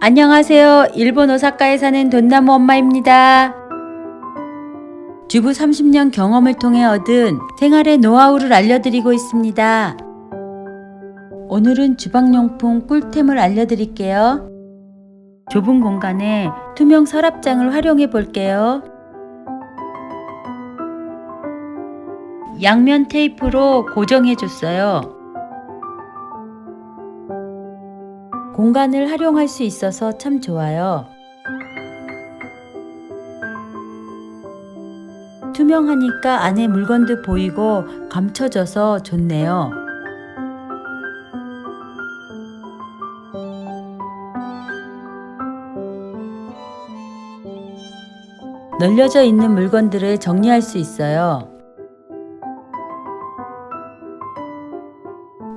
안녕하세요. 일본 오사카에 사는 돈나무 엄마입니다. 주부 30년 경험을 통해 얻은 생활의 노하우를 알려드리고 있습니다. 오늘은 주방용품 꿀템을 알려드릴게요. 좁은 공간에 투명 서랍장을 활용해 볼게요. 양면 테이프로 고정해 줬어요. 공간을 활용할 수 있어서 참 좋아요. 투명하니까 안에 물건도 보이고 감춰져서 좋네요. 널려져 있는 물건들을 정리할 수 있어요.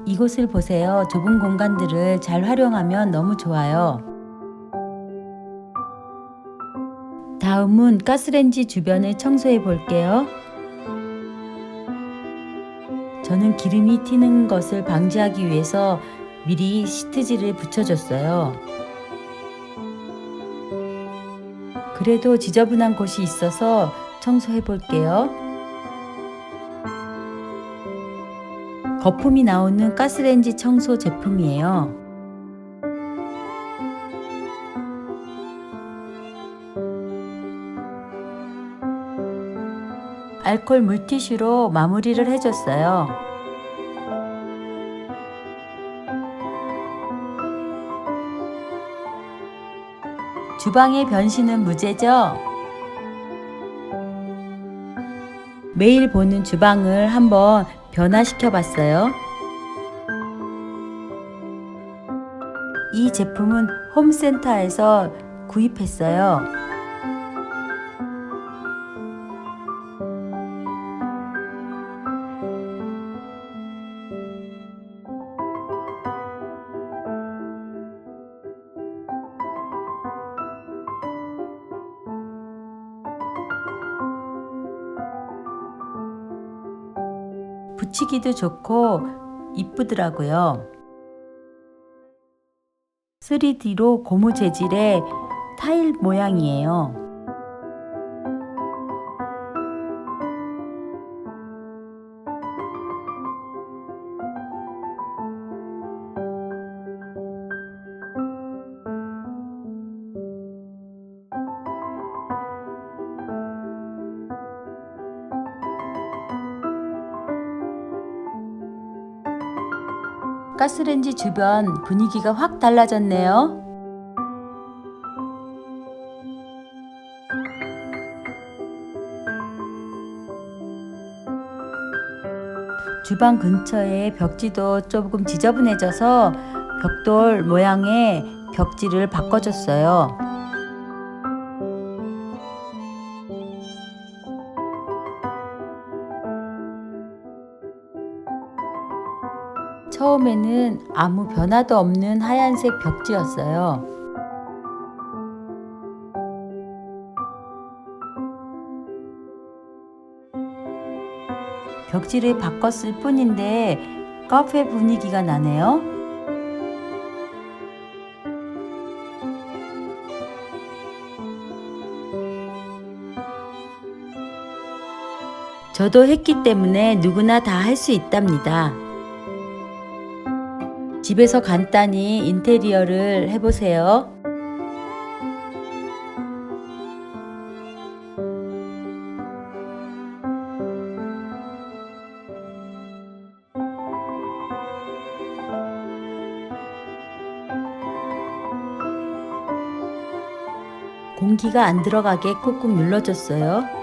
이곳을 보세요. 좁은 공간들을 잘 활용하면 너무 좋아요. 다음은 가스레인지 주변을 청소해 볼게요. 저는 기름이 튀는 것을 방지하기 위해서 미리 시트지를 붙여줬어요. 그래도 지저분한 곳이 있어서 청소해 볼게요. 거품이 나오는 가스레인지 청소 제품이에요. 알콜 물티슈로 마무리를 해줬어요. 주방의 변신은 무죄죠? 매일 보는 주방을 한번 변화시켜 봤어요. 이 제품은 홈센터에서 구입했어요. 붙이기도 좋고 이쁘더라고요. 3D로 고무 재질의 타일 모양이에요. 가스레인지 주변 분위기가 확 달라졌네요. 주방 근처에 벽지도 조금 지저분해져서 벽돌 모양의 벽지를 바꿔줬어요. 처음에는 아무 변화도 없는 하얀색 벽지였어요. 벽지를 바꿨을 뿐인데 카페 분위기가 나네요. 저도 했기 때문에 누구나 다 할 수 있답니다. 집에서 간단히 인테리어를 해보세요. 공기가 안 들어가게 꾹꾹 눌러줬어요.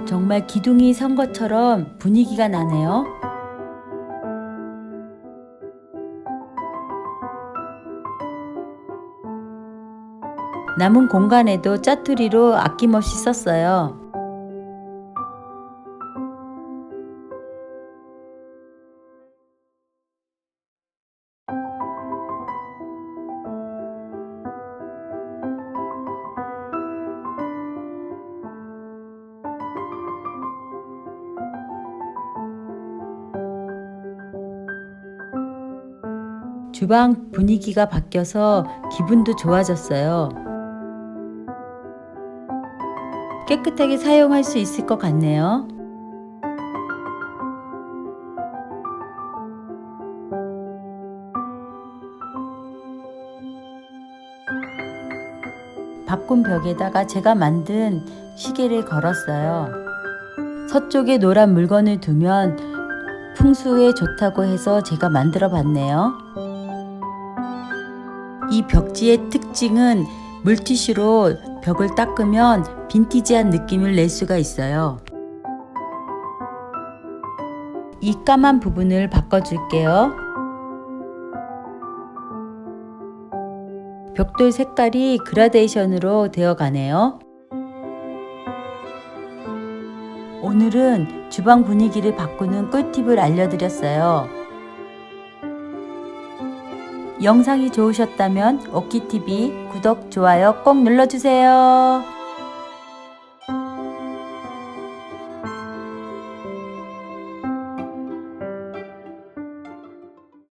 정말 기둥이 선 것처럼 분위기가 나네요. 남은 공간에도 짜투리로 아낌없이 썼어요. 주방 분위기가 바뀌어서 기분도 좋아졌어요. 깨끗하게 사용할 수 있을 것 같네요. 바꾼 벽에다가 제가 만든 시계를 걸었어요. 서쪽에 노란 물건을 두면 풍수에 좋다고 해서 제가 만들어 봤네요. 이 벽지의 특징은 물티슈로 벽을 닦으면 빈티지한 느낌을 낼 수가 있어요. 이 까만 부분을 바꿔줄게요. 벽돌 색깔이 그라데이션으로 되어 가네요. 오늘은 주방 분위기를 바꾸는 꿀팁을 알려드렸어요. 영상이 좋으셨다면 오키TV 구독, 좋아요 꼭 눌러주세요.